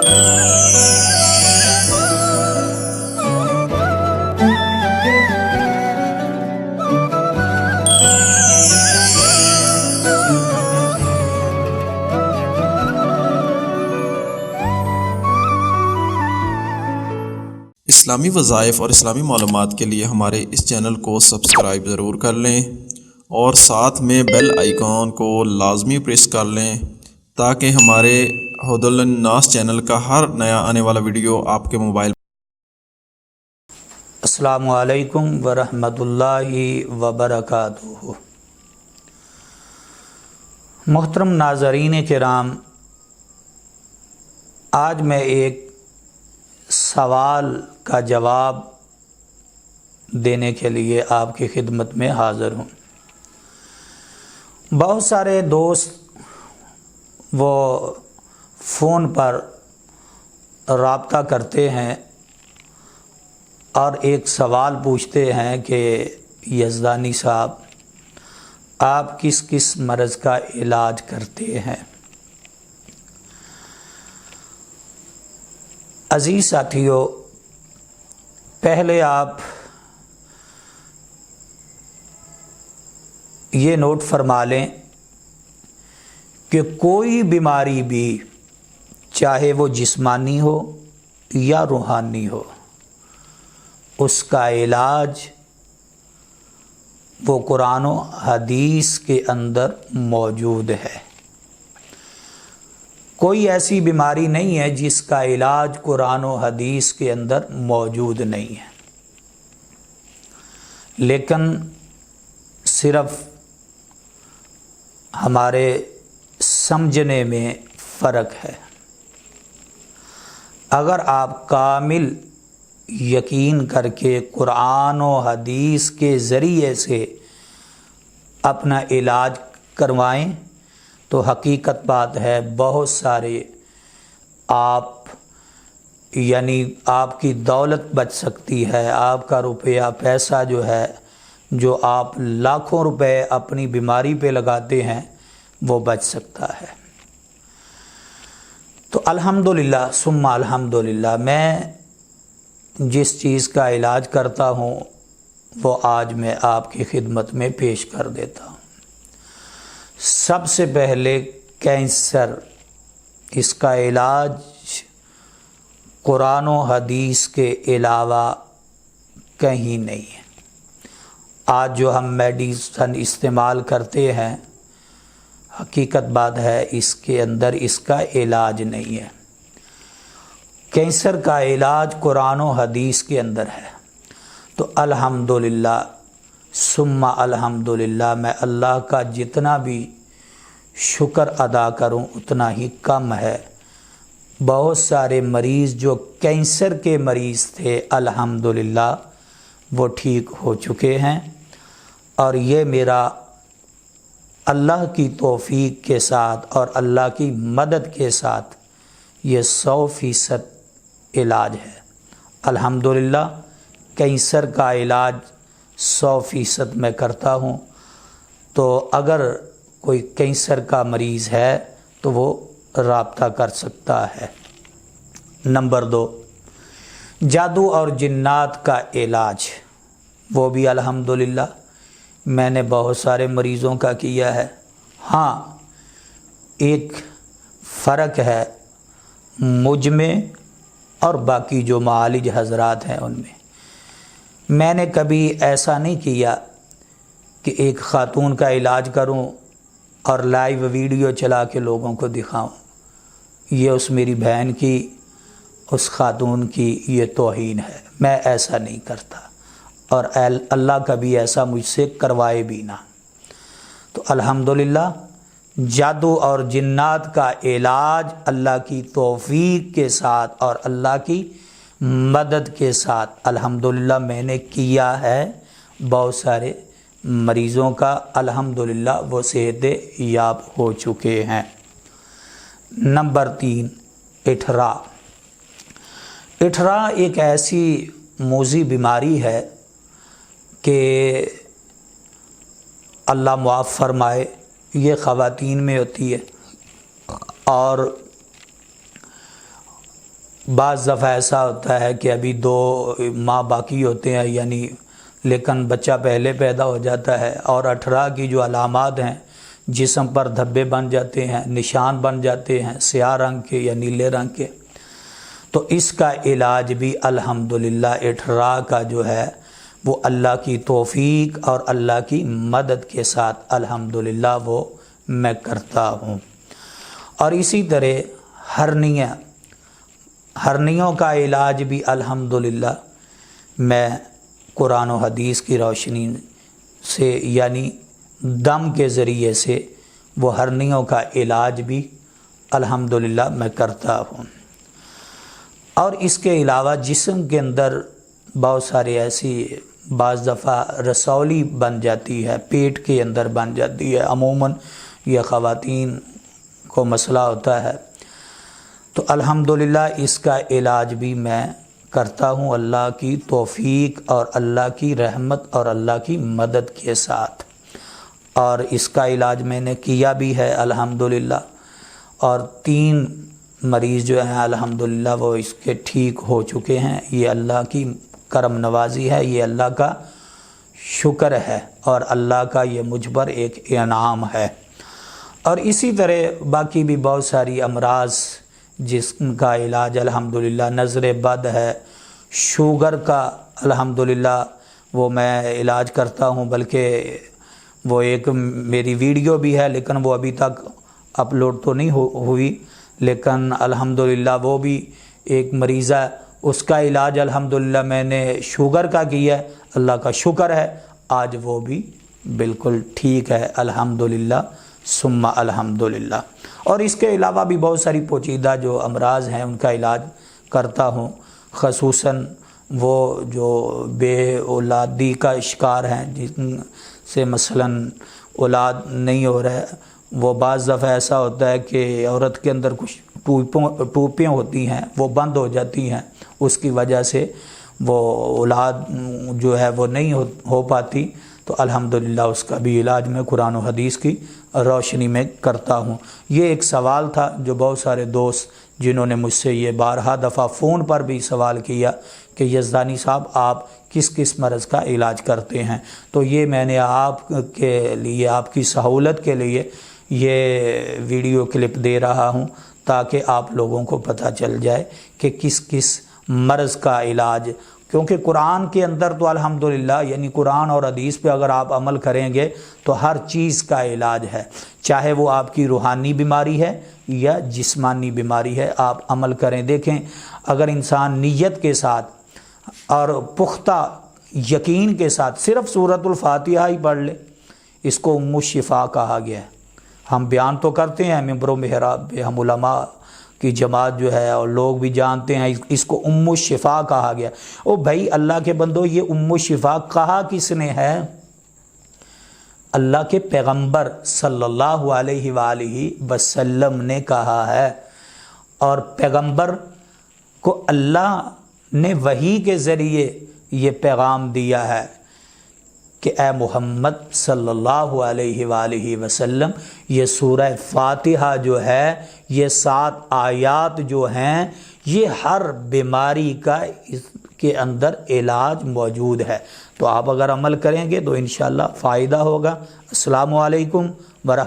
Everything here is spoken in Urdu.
اسلامی وظائف اور اسلامی معلومات کے لیے ہمارے اس چینل کو سبسکرائب ضرور کر لیں اور ساتھ میں بیل آئیکن کو لازمی پریس کر لیں تاکہ ہمارے ہدی للناس چینل کا ہر نیا آنے والا ویڈیو آپ کے موبائل. السلام علیکم ورحمۃ اللہ وبرکاتہ. محترم ناظرین کرام، آج میں ایک سوال کا جواب دینے کے لیے آپ کی خدمت میں حاضر ہوں. بہت سارے دوست وہ فون پر رابطہ کرتے ہیں اور ایک سوال پوچھتے ہیں کہ یزدانی صاحب، آپ کس کس مرض کا علاج کرتے ہیں؟ عزیز ساتھیو، پہلے آپ یہ نوٹ فرما لیں کہ کوئی بیماری بھی، چاہے وہ جسمانی ہو یا روحانی ہو، اس کا علاج وہ قرآن و حدیث کے اندر موجود ہے. کوئی ایسی بیماری نہیں ہے جس کا علاج قرآن و حدیث کے اندر موجود نہیں ہے، لیکن صرف ہمارے سمجھنے میں فرق ہے. اگر آپ کامل یقین کر کے قرآن و حدیث کے ذریعے سے اپنا علاج کروائیں تو حقیقت بات ہے بہت سارے آپ کی دولت بچ سکتی ہے. آپ کا روپیہ پیسہ جو ہے، جو آپ لاکھوں روپے اپنی بیماری پہ لگاتے ہیں، وہ بچ سکتا ہے. تو الحمدللہ ثم الحمدللہ، میں جس چیز کا علاج کرتا ہوں وہ آج میں آپ کی خدمت میں پیش کر دیتا ہوں. سب سے پہلے کینسر، اس کا علاج قرآن و حدیث کے علاوہ کہیں نہیں ہے. آج جو ہم میڈیسن استعمال کرتے ہیں، حقیقت بات ہے اس کے اندر اس کا علاج نہیں ہے. کینسر کا علاج قرآن و حدیث کے اندر ہے. تو الحمدللہ ثم الحمدللہ، میں اللہ کا جتنا بھی شکر ادا کروں اتنا ہی کم ہے. بہت سارے مریض جو کینسر کے مریض تھے، الحمدللہ وہ ٹھیک ہو چکے ہیں، اور یہ میرا اللہ کی توفیق کے ساتھ اور اللہ کی مدد کے ساتھ یہ 100% علاج ہے. الحمدللہ کینسر کا علاج 100% میں کرتا ہوں. تو اگر کوئی کینسر کا مریض ہے تو وہ رابطہ کر سکتا ہے. نمبر 2، جادو اور جنات کا علاج، وہ بھی الحمدللہ میں نے بہت سارے مریضوں کا کیا ہے. ہاں، ایک فرق ہے مجھ میں اور باقی جو معالج حضرات ہیں ان میں. میں نے کبھی ایسا نہیں کیا کہ ایک خاتون کا علاج کروں اور لائیو ویڈیو چلا کے لوگوں کو دکھاؤں. یہ اس میری بہن کی، اس خاتون کی یہ توہین ہے. میں ایسا نہیں کرتا، اور اللہ کبھی ایسا مجھ سے کروائے بھی نہ. تو الحمدللہ جادو اور جنات کا علاج اللہ کی توفیق کے ساتھ اور اللہ کی مدد کے ساتھ الحمدللہ میں نے کیا ہے. بہت سارے مریضوں کا الحمدللہ وہ صحت یاب ہو چکے ہیں. نمبر 3، اٹھرا. اٹھرا ایک ایسی موذی بیماری ہے کہ اللہ معاف فرمائے، یہ خواتین میں ہوتی ہے، اور بعض دفعہ ایسا ہوتا ہے کہ ابھی 2 ماہ باقی ہوتے ہیں یعنی، لیکن بچہ پہلے پیدا ہو جاتا ہے اور 18 کی جو علامات ہیں، جسم پر دھبے بن جاتے ہیں، نشان بن جاتے ہیں سیاہ رنگ کے یا نیلے رنگ کے، تو اس کا علاج بھی الحمدللہ 18 کا جو ہے وہ اللہ کی توفیق اور اللہ کی مدد کے ساتھ الحمدللہ وہ میں کرتا ہوں۔ اور اسی طرح ہرنیوں کا علاج بھی الحمدللہ میں قرآن و حدیث کی روشنی سے یعنی دم کے ذریعے سے وہ ہرنیوں کا علاج بھی الحمدللہ میں کرتا ہوں۔ اور اس کے علاوہ جسم کے اندر بہت سارے ایسی بعض دفعہ رسولی بن جاتی ہے، پیٹ کے اندر بن جاتی ہے، عموماً یہ خواتین کو مسئلہ ہوتا ہے، تو الحمدللہ اس کا علاج بھی میں کرتا ہوں اللہ کی توفیق اور اللہ کی رحمت اور اللہ کی مدد کے ساتھ، اور اس کا علاج میں نے کیا بھی ہے الحمدللہ، اور 3 مریض جو ہیں الحمدللہ وہ اس کے ٹھیک ہو چکے ہیں۔ یہ اللہ کی کرم نوازی ہے، یہ اللہ کا شکر ہے اور اللہ کا یہ مجھ پر ایک انعام ہے۔ اور اسی طرح باقی بھی بہت ساری امراض جس کا علاج الحمدللہ، نظر بد ہے، شوگر کا الحمدللہ وہ میں علاج کرتا ہوں، بلکہ وہ ایک میری ویڈیو بھی ہے لیکن وہ ابھی تک اپلوڈ تو نہیں ہوئی، لیکن الحمدللہ وہ بھی ایک مریضہ، اس کا علاج الحمدللہ میں نے شوگر کا کیا ہے، اللہ کا شکر ہے آج وہ بھی بالکل ٹھیک ہے الحمدللہ ثم الحمدللہ۔ اور اس کے علاوہ بھی بہت ساری پوشیدہ جو امراض ہیں ان کا علاج کرتا ہوں، خصوصاً وہ جو بے اولادی کا شکار ہیں، جن سے مثلاً اولاد نہیں ہو رہا ہے، وہ بعض دفعہ ایسا ہوتا ہے کہ عورت کے اندر کچھ ٹوپیں ہوتی ہیں وہ بند ہو جاتی ہیں، اس کی وجہ سے وہ اولاد جو ہے وہ نہیں ہو پاتی، تو الحمدللہ اس کا بھی علاج میں قرآن و حدیث کی روشنی میں کرتا ہوں۔ یہ ایک سوال تھا جو بہت سارے دوست جنہوں نے مجھ سے یہ بارہا دفعہ فون پر بھی سوال کیا کہ یزدانی صاحب آپ کس کس مرض کا علاج کرتے ہیں، تو یہ میں نے آپ کے لیے، آپ کی سہولت کے لیے یہ ویڈیو کلپ دے رہا ہوں تاکہ آپ لوگوں کو پتہ چل جائے کہ کس کس مرض کا علاج، کیونکہ قرآن کے اندر تو الحمدللہ یعنی قرآن اور حدیث پہ اگر آپ عمل کریں گے تو ہر چیز کا علاج ہے، چاہے وہ آپ کی روحانی بیماری ہے یا جسمانی بیماری ہے، آپ عمل کریں۔ دیکھیں اگر انسان نیت کے ساتھ اور پختہ یقین کے ساتھ صرف سورۃ الفاتحہ ہی پڑھ لے، اس کو ام الشفا کہا گیا ہے۔ ہم بیان تو کرتے ہیں ممبر و محراب پہ، ہم علماء کی جماعت جو ہے اور لوگ بھی جانتے ہیں اس کو ام الشفا کہا گیا۔ او بھائی اللہ کے بندو، یہ ام الشفا کہا کس نے ہے؟ اللہ کے پیغمبر صلی اللہ علیہ وآلہ وسلم نے کہا ہے، اور پیغمبر کو اللہ نے وحی کے ذریعے یہ پیغام دیا ہے کہ اے محمد صلی اللہ علیہ وآلہ وسلم، یہ سورہ فاتحہ جو ہے، یہ 7 آیات جو ہیں، یہ ہر بیماری کا اس کے اندر علاج موجود ہے، تو آپ اگر عمل کریں گے تو انشاءاللہ فائدہ ہوگا۔ السلام علیکم ورحمۃ